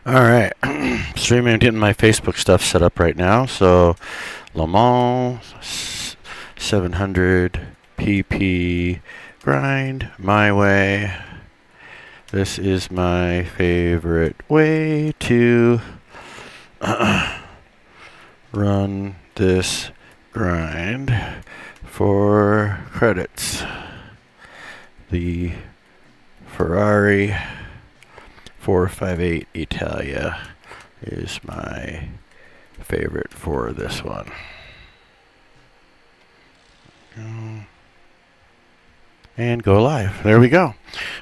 Alright, streaming, getting my Facebook stuff set up right now. So, LeMans 700 PP grind my way. This is my favorite way to run this grind for credits. The Ferrari 458 Italia is my favorite for this one. And go live. There we go.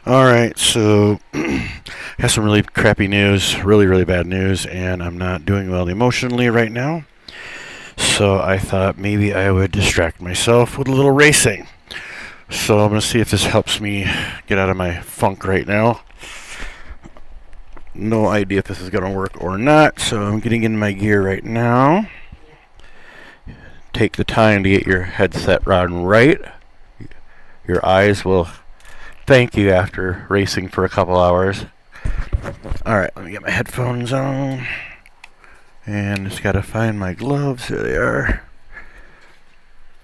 Alright, so have some really crappy news, really bad news, and I'm not doing well emotionally right now. So I thought maybe I would distract myself with a little racing. So I'm going to see if this helps me get out of my funk right now. No idea if this is going to work or not, so I'm getting in my gear right now. Take the time to get your headset on right. Your eyes will thank you after racing for a couple hours. Alright, let me get my headphones on. And just got to find my gloves. There they are.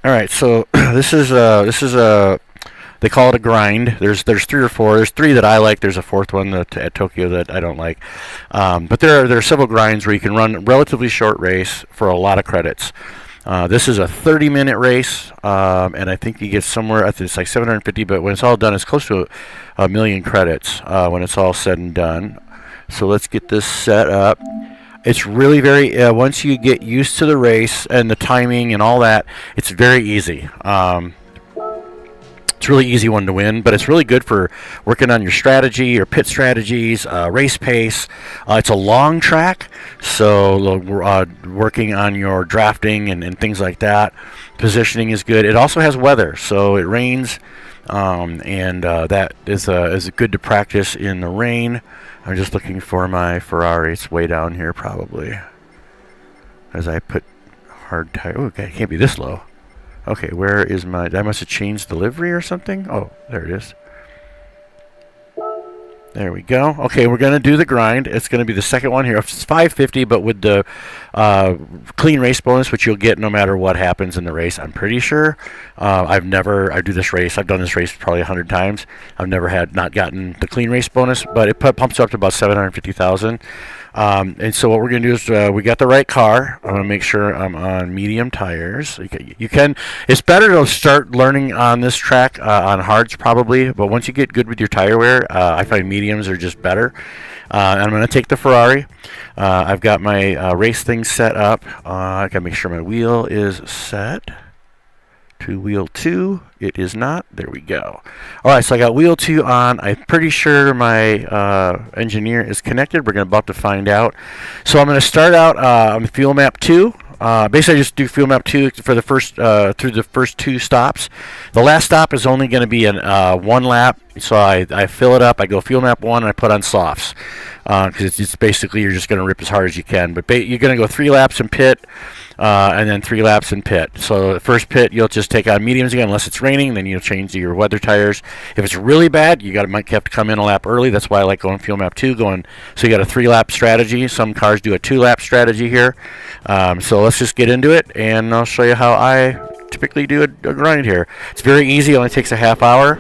Alright, so this is they call it a grind. There's 3 or 4. There's 3 that I like. There's a 4th one at Tokyo that I don't like. But there are several grinds where you can run a relatively short race for a lot of credits. This is a 30-minute race, and I think you get somewhere, I think it's like 750, but when it's all done, it's close to a million credits when it's all said and done. So let's get this set up. It's really very, once you get used to the race and the timing and all that, it's very easy. It's a really easy one to win, but it's really good for working on your strategy, your pit strategies, race pace. It's a long track, so working on your drafting and things like that. Positioning is good. It also has weather, so it rains, and that is good to practice in the rain. I'm just looking for my Ferrari. It's way down here probably, as I put hard tire. Oh, okay, it can't be this low. Okay, where is my... I must have changed the livery or something. Oh, there it is. There we go. Okay, we're going to do the grind. It's going to be the second one here. It's 550, but with the clean race bonus, which you'll get no matter what happens in the race, I'm pretty sure. I do this race. I've done this race probably 100 times. I've never not gotten the clean race bonus, but it pumps up to about 750,000. And so what we're going to do is we got the right car. I'm going to make sure I'm on medium tires. It's better to start learning on this track on hards probably, but once you get good with your tire wear, I find mediums are just better. And I'm going to take the Ferrari. I've got my race thing set up. I got to make sure my wheel is set to wheel 2. It is not. There we go. Alright, so I got wheel 2 on. I'm pretty sure my engineer is connected. We're about to find out. So I'm going to start out on fuel map 2. Basically, I just do fuel map 2 for the first through the first 2 stops. The last stop is only going to be an 1 lap, so I fill it up. I go fuel map 1 and I put on softs because it's basically you're just going to rip as hard as you can. But you're going to go 3 laps in pit and then 3 laps in pit. So the first pit you'll just take on mediums again unless it's raining. Then you'll change to your weather tires. If it's really bad, might have to come in a lap early. That's why I like going fuel map 2. So you got a 3-lap strategy. Some cars do a 2-lap strategy here. So let's just get into it, and I'll show you how I typically do a grind here. It's very easy. It only takes a half hour,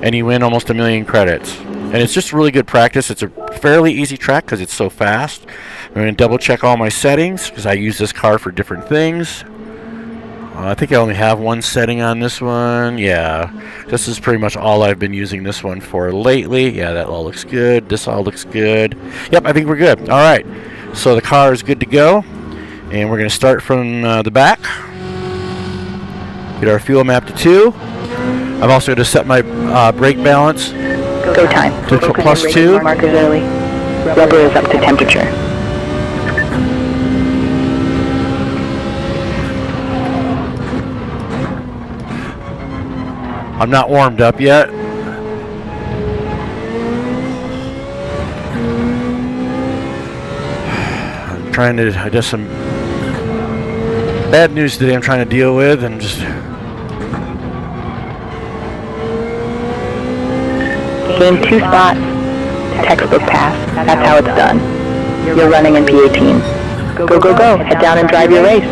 and you win almost 1 million credits. And it's just really good practice. It's a fairly easy track because it's so fast. I'm going to double check all my settings because I use this car for different things. I think I only have 1 setting on this one. Yeah, this is pretty much all I've been using this one for lately. Yeah, that all looks good. This all looks good. Yep, I think we're good. All right, so the car is good to go. And we're going to start from the back. Get our fuel map to 2. I'm also going to set my brake balance Go time. to plus 2. Markers early. Rubber is up to temperature. I'm not warmed up yet. I just some bad news today I'm trying to deal with, and just Gain 2 spots. Textbook pass. That's how it's done. You're running in P18. Go, go, go. Head down and drive your race.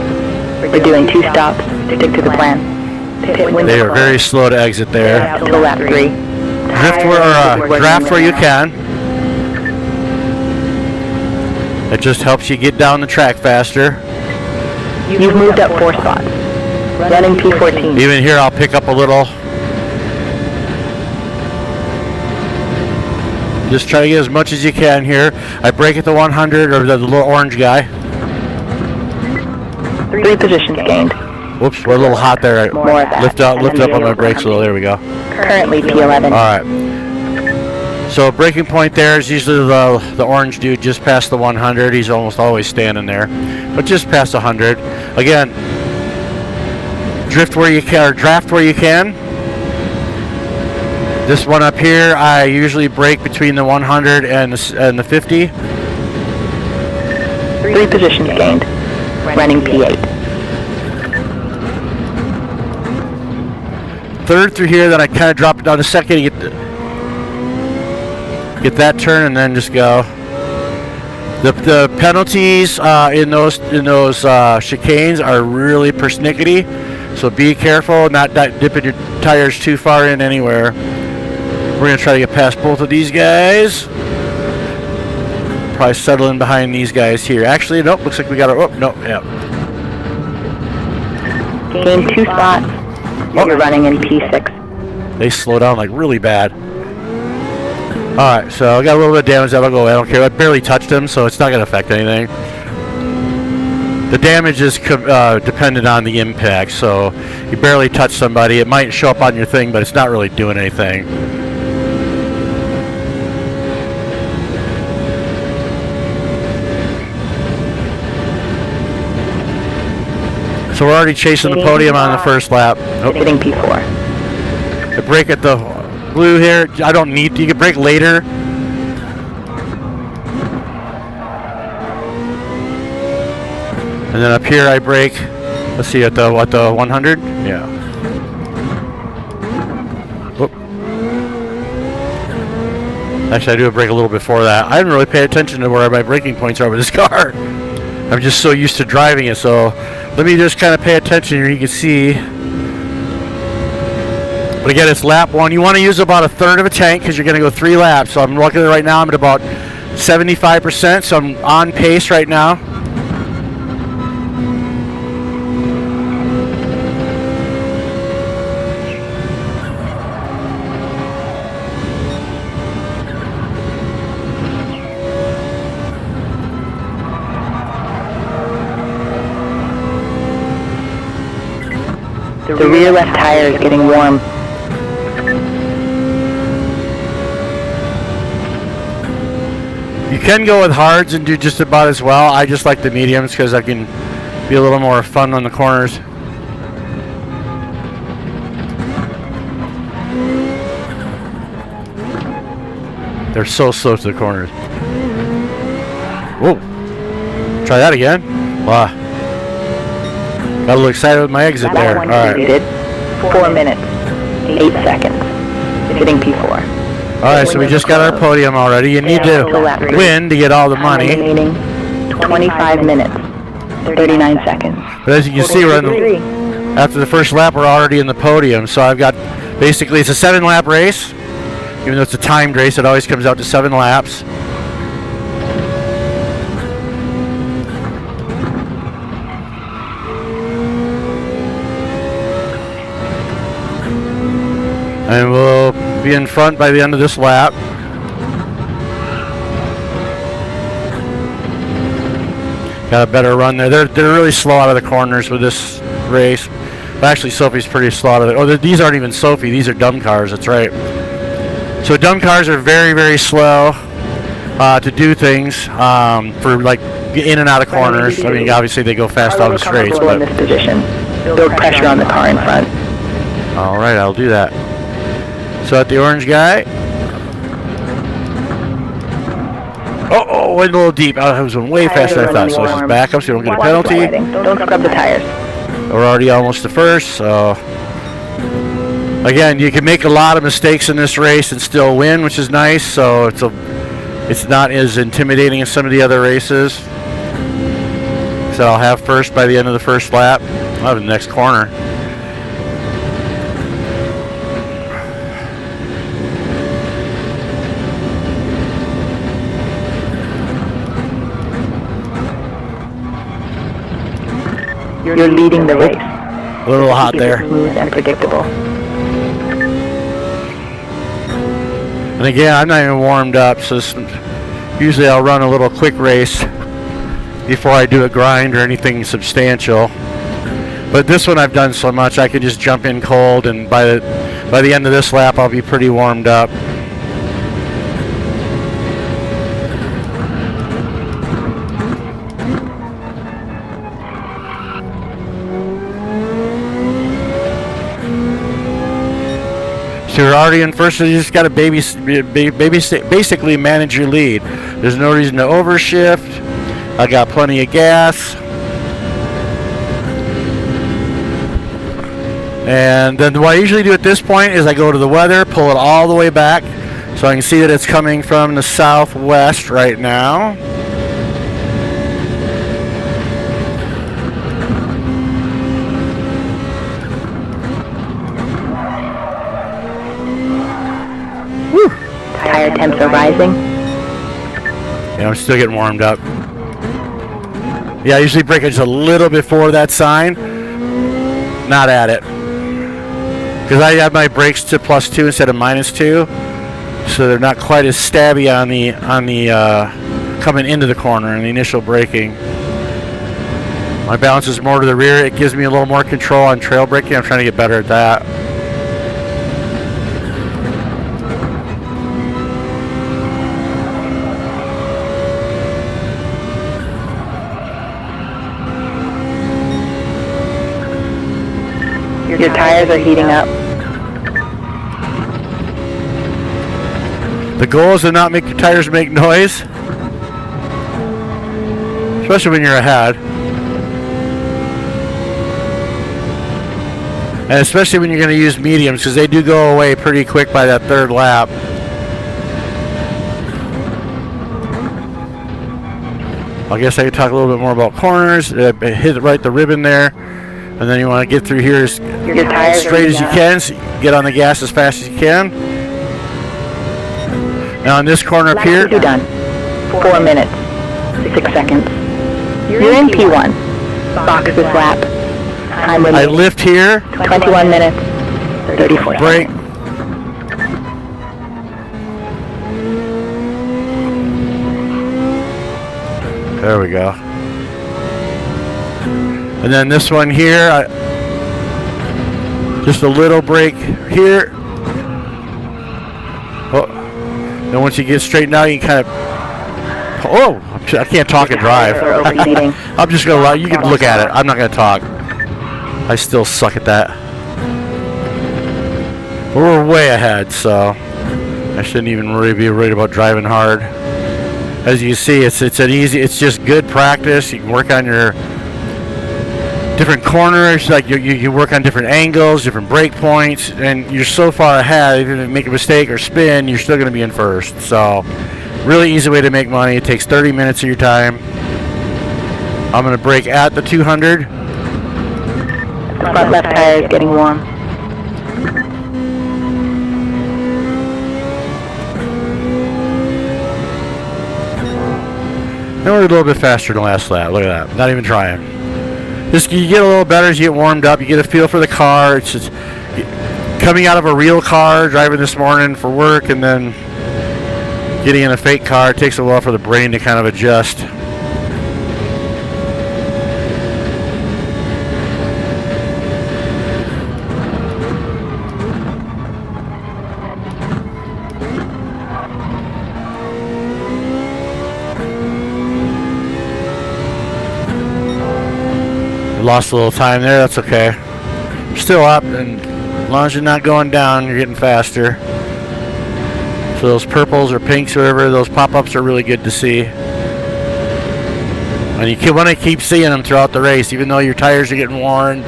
We're doing 2 stops. Stick to the plan. Pit window They are closed. very slow to exit there. Till lap 3. Drift or draft where you can. It just helps you get down the track faster. You've moved up 4 spots. Running P14. Even here, I'll pick up a little. Just try to get as much as you can here. I brake at the 100 or the little orange guy. 3 positions gained. Whoops, we're a little hot there. More of that. Lift up on my brakes a little. There we go. Currently P11. All right. So braking point there is usually the orange dude just past the 100. He's almost always standing there, but just past 100. Again, drift where you can or draft where you can. This one up here, I usually brake between the 100 and the 50. 3 positions gained. Running P8. Third through here, then I kind of drop it down a second to get that turn, and then just go. The penalties in those chicanes are really persnickety, so be careful, not dipping your tires too far in anywhere. We're gonna try to get past both of these guys. Probably settle in behind these guys here. Actually, nope. Looks like we got a. Oh, no, yeah. Gain 2 spots. You're running in P6. They slow down like really bad. Alright, so I got a little bit of damage that'll go away. I don't care. I barely touched him, so it's not going to affect anything. The damage is dependent on the impact, so you barely touch somebody. It might show up on your thing, but it's not really doing anything. So we're already chasing the podium on the first lap. Nope. Hitting P4. The brake at the blue here, I don't need to. You can brake later. And then up here I brake. Let's see, at the 100? Yeah. Whoop. Actually, I do a brake a little before that. I didn't really pay attention to where my braking points are with this car. I'm just so used to driving it, so let me just kind of pay attention here. You can see. But again, it's lap 1. You want to use about a third of a tank because you're going to go 3 laps. So I'm looking at right now, I'm at about 75%, so I'm on pace right now. The rear left tire is getting warm. You can go with hards and do just about as well. I just like the mediums because I can be a little more fun on the corners. They're so slow to the corners. Whoa. Try that again. Wow. Got a little excited with my exit there. All right. 4 minutes, 8 seconds. Hitting P4. All right, so we just got our podium already. You need to win to get all the money. Remaining 25 minutes, 39 seconds. But as you can see, after the first lap, we're already in the podium. So I've got, basically, it's a 7-lap race. Even though it's a timed race, it always comes out to 7 laps. And we'll be in front by the end of this lap. Got a better run there. They're really slow out of the corners with this race. Well, actually, Sophie's pretty slow out of it. Oh, these aren't even Sophie. These are dumb cars. That's right. So dumb cars are very, very slow to do things for like in and out of corners. I mean, obviously they go fast out of straights, but in this position, build pressure on the car in front. All right, I'll do that. So at the orange guy. Oh, went a little deep. I was going way faster than I thought. So let's just back up so you don't get a penalty. Don't scrub the tires. We're already almost to first, so again, you can make a lot of mistakes in this race and still win, which is nice. So it's It's not as intimidating as some of the other races. So I'll have first by the end of the first lap. I'll have the next corner. You're leading the race. A little hot there. Smooth and predictable. And again, I'm not even warmed up, so usually I'll run a little quick race before I do a grind or anything substantial. But this one I've done so much I can just jump in cold, and by the end of this lap I'll be pretty warmed up. So you're already in first, so you just got to basically manage your lead. There's no reason to overshift. I got plenty of gas. And then what I usually do at this point is I go to the weather, pull it all the way back, so I can see that it's coming from the southwest right now. Tire temps are rising. Yeah, I'm still getting warmed up. Yeah, I usually brake it just a little before that sign. Not at it. Because I have my brakes to +2 instead of -2. So they're not quite as stabby on the coming into the corner in the initial braking. My balance is more to the rear. It gives me a little more control on trail braking. I'm trying to get better at that. Your tires are heating up. The goal is to not make your tires make noise, especially when you're ahead. And especially when you're going to use mediums, because they do go away pretty quick by that third lap. I guess I could talk a little bit more about corners. Hit right the ribbon there. And then you want to get through here as straight as you can, so you get on the gas as fast as you can. Now on this corner up here, You're done. 4 minutes, 6 seconds. You're in P1. Box this lap. Time I remaining. lift here, 21 minutes, 34 brake. seconds. There we go. And then this one here, just a little brake here. Oh. Then once you get straightened out, you kind of. Oh, I can't talk and drive. You're overheating. I'm just gonna. You can look at it. I'm not gonna talk. I still suck at that. We're way ahead, so I shouldn't even really be worried about driving hard. As you see, it's just good practice. You can work on your different corners, like you work on different angles, different brake points, and you're so far ahead. Even if you make a mistake or spin, you're still going to be in first. So, really easy way to make money. It takes 30 minutes of your time. I'm going to brake at the 200. The front left tire is getting warm. And we're a little bit faster than last lap. Look at that. Not even trying. Just you get a little better as you get warmed up. You get a feel for the car. It's just coming out of a real car, driving this morning for work, and then getting in a fake car. It takes a while for the brain to kind of adjust. Lost a little time there, that's okay. Still up, and as long as you're not going down, you're getting faster. So those purples or pinks or whatever, those pop-ups are really good to see. And you want to keep seeing them throughout the race, even though your tires are getting worn.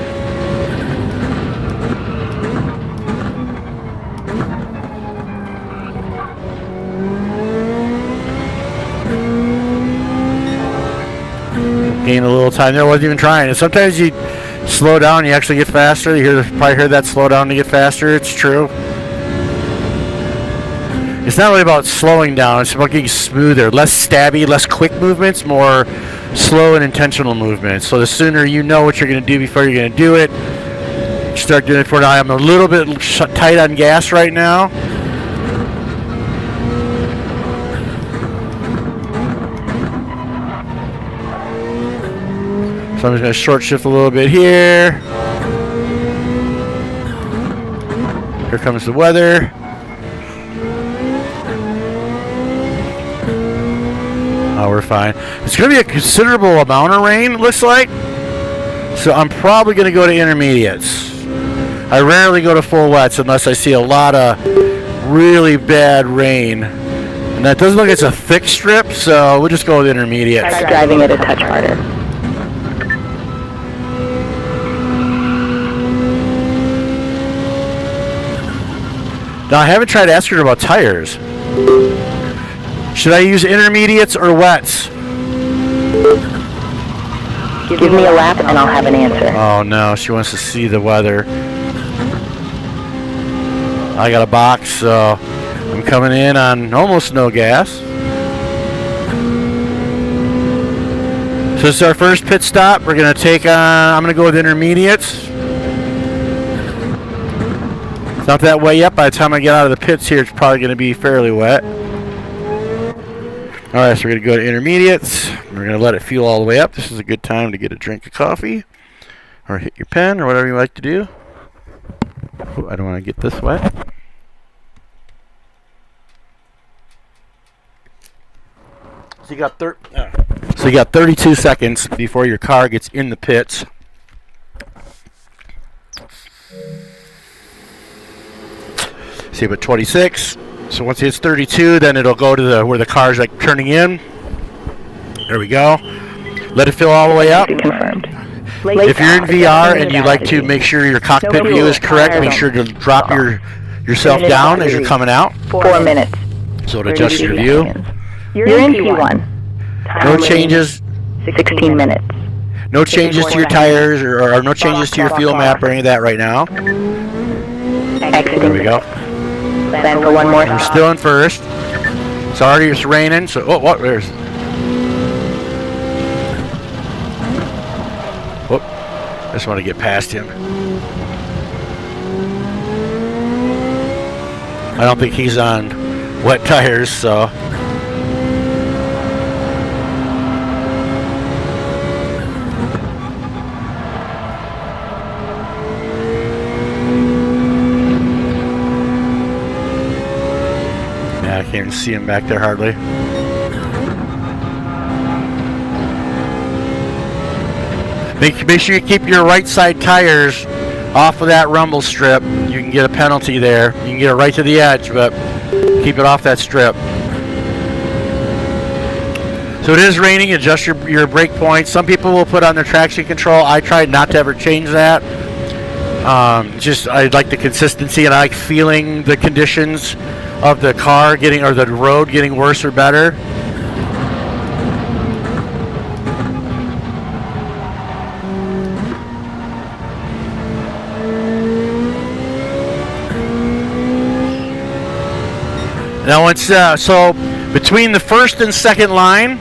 Gain a little time there. Wasn't even trying. And sometimes you slow down, you actually get faster. You probably heard that, slow down to get faster. It's true. It's not really about slowing down. It's about getting smoother, less stabby, less quick movements, more slow and intentional movements. So the sooner you know what you're going to do before you're going to do it, you start doing it for now. I'm a little bit tight on gas right now. So I'm just going to short shift a little bit here. Here comes the weather. Oh, we're fine. It's going to be a considerable amount of rain, it looks like. So I'm probably going to go to intermediates. I rarely go to full wets unless I see a lot of really bad rain. And that doesn't look like it's a thick strip, so we'll just go with intermediates. Try driving it a touch harder. Now, I haven't tried asking her about tires. Should I use intermediates or wets? Give me a lap and I'll have an answer. Oh no, she wants to see the weather. I got a box, so I'm coming in on almost no gas. So this is our first pit stop. We're gonna take on, I'm gonna go with intermediates. It's not that wet yet. By the time I get out of the pits here, it's probably gonna be fairly wet. Alright, so we're going to go to intermediates. We're going to let it fuel all the way up. This is a good time to get a drink of coffee or hit your pen or whatever you like to do. Ooh, I don't want to get this wet. So you got 32 seconds before your car gets in the pits. See, but 26. So once it hits 32, then it'll go to where the car's like turning in. There we go. Let it fill all the way up. Confirmed. If you're in VR and you like to make sure your cockpit view is correct, make sure to drop yourself down as you're coming out. 4 minutes. So it adjusts your view. You're in P1. No changes. 16 minutes. No changes to your tires or no changes to your fuel map or any of that right now. There we go. Plan for one more. I'm still in first. It's raining. So what? There's. I just want to get past him. I don't think he's on wet tires, so. Yeah, I can't even see him back there hardly. Make sure you keep your right side tires off of that rumble strip. You can get a penalty there. You can get it right to the edge, but keep it off that strip. So it is raining. Adjust your brake points. Some people will put on their traction control. I tried not to ever change that. I like the consistency and I like feeling the conditions of the car or the road getting worse or better. Now once so between the first and second line,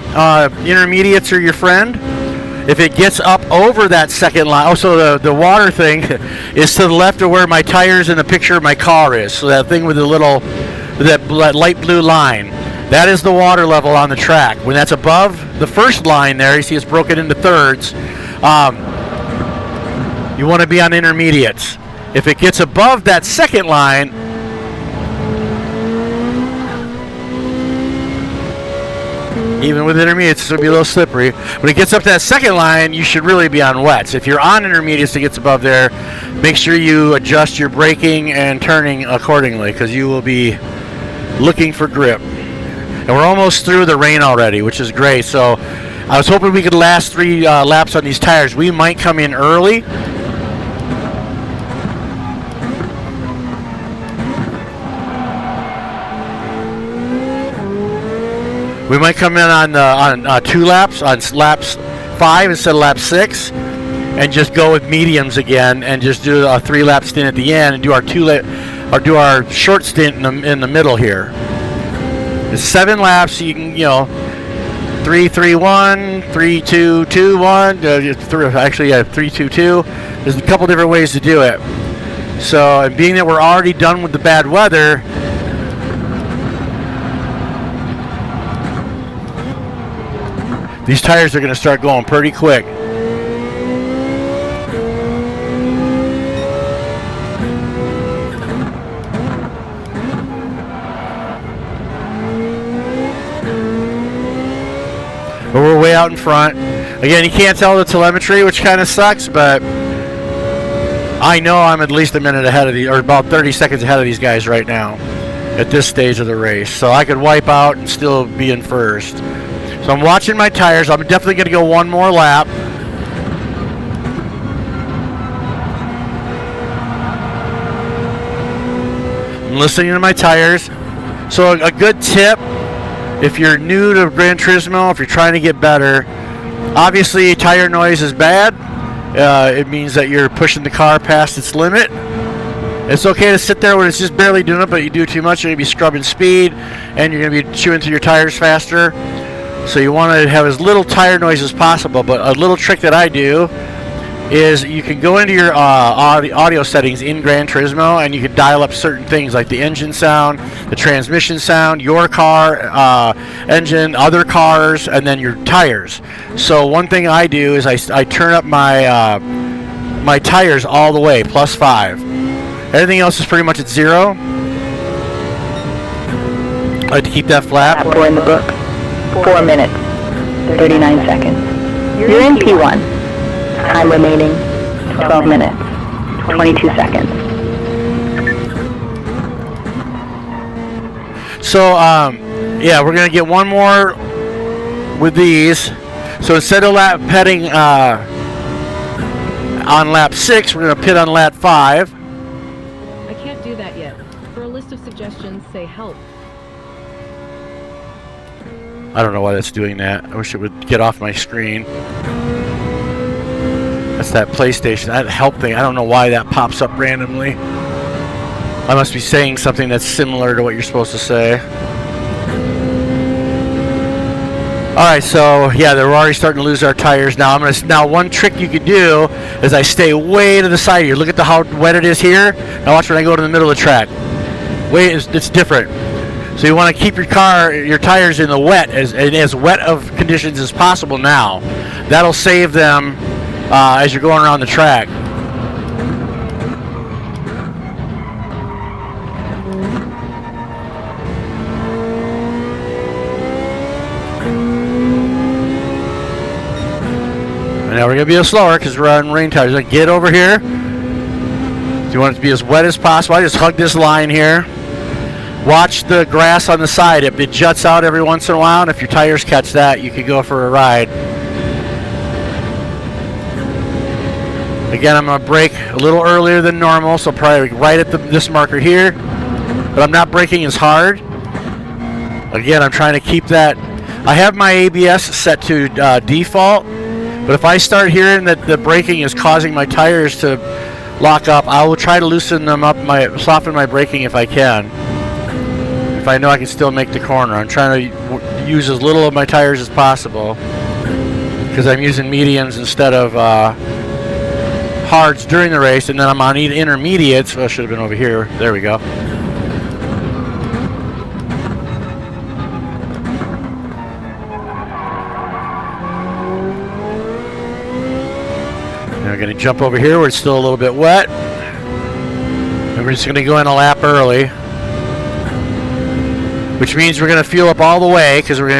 intermediates are your friend. If it gets up over that second line, so the water thing is to the left of where my tires in the picture of my car is. So that thing with that light blue line, that is the water level on the track. When that's above the first line there, you see it's broken into thirds. You want to be on intermediates. If it gets above that second line, even with intermediates, it'll be a little slippery. When it gets up to that second line, you should really be on wets. If you're on intermediates, it gets above there, make sure you adjust your braking and turning accordingly, because you will be looking for grip. And we're almost through the rain already, which is great. So I was hoping we could last 3 laps on these tires. We might come in early. We might come in on 2 laps, on laps 5 instead of lap 6, and just go with mediums again, and just do a 3-lap stint at the end, and do our short stint in the middle here. It's 7 laps, so you can 3 3 1, 3 2 2 1. Actually, 3 2 2. There's a couple different ways to do it. So, and being that we're already done with the bad weather, these tires are going to start going pretty quick. But we're way out in front. Again, you can't tell the telemetry, which kind of sucks, but I know I'm at least a minute ahead of or about 30 seconds ahead of these guys right now at this stage of the race. So I could wipe out and still be in first. So I'm watching my tires. I'm definitely going to go one more lap. I'm listening to my tires. So a good tip, if you're new to Gran Turismo, if you're trying to get better, obviously tire noise is bad. It means that you're pushing the car past its limit. It's okay to sit there when it's just barely doing it, but you do too much, you're going to be scrubbing speed, and you're going to be chewing through your tires faster. So you want to have as little tire noise as possible. But a little trick that I do is you can go into your audio settings in Gran Turismo, and you can dial up certain things like the engine sound, the transmission sound, your car, engine, other cars, and then your tires. So one thing I do is I turn up my my tires all the way, +5. Everything else is pretty much at 0. I like to keep that flat. Lap 4 in the book. 4 minutes, 39 seconds. You're in P1. Time remaining, 12 minutes, 22 seconds. So, yeah, we're going to get one more with these. So instead of pitting on lap 6, we're going to pit on lap 5. I can't do that yet. For a list of suggestions, say help. I don't know why that's doing that. I wish it would get off my screen. That's that PlayStation, that help thing. I don't know why that pops up randomly. I must be saying something that's similar to what you're supposed to say. Alright, so yeah, they're already starting to lose our tires now. Now one trick you could do is I stay way to the side here. Look at how wet it is here. Now watch when I go to the middle of the track. It's different. So you want to keep your tires in the wet, as wet of conditions as possible now. That'll save them as you're going around the track. And now we're going to be a little slower because we're on rain tires. Like, get over here. If you want it to be as wet as possible, I just hug this line here. Watch the grass on the side. It juts out every once in a while, and if your tires catch that, you could go for a ride. Again, I'm going to brake a little earlier than normal, so probably right at this marker here. But I'm not braking as hard. Again, I'm trying to keep that. I have my ABS set to default, but if I start hearing that the braking is causing my tires to lock up, I will try to loosen them up, soften my braking if I can. If I know I can still make the corner. I'm trying to use as little of my tires as possible because I'm using mediums instead of hards during the race, and then I'm on intermediates. Well, I should have been over here. There we go. Now we're going to jump over here where it's still a little bit wet. And we're just going to go in a lap early, which means we're going to fuel up all the way because we're going to be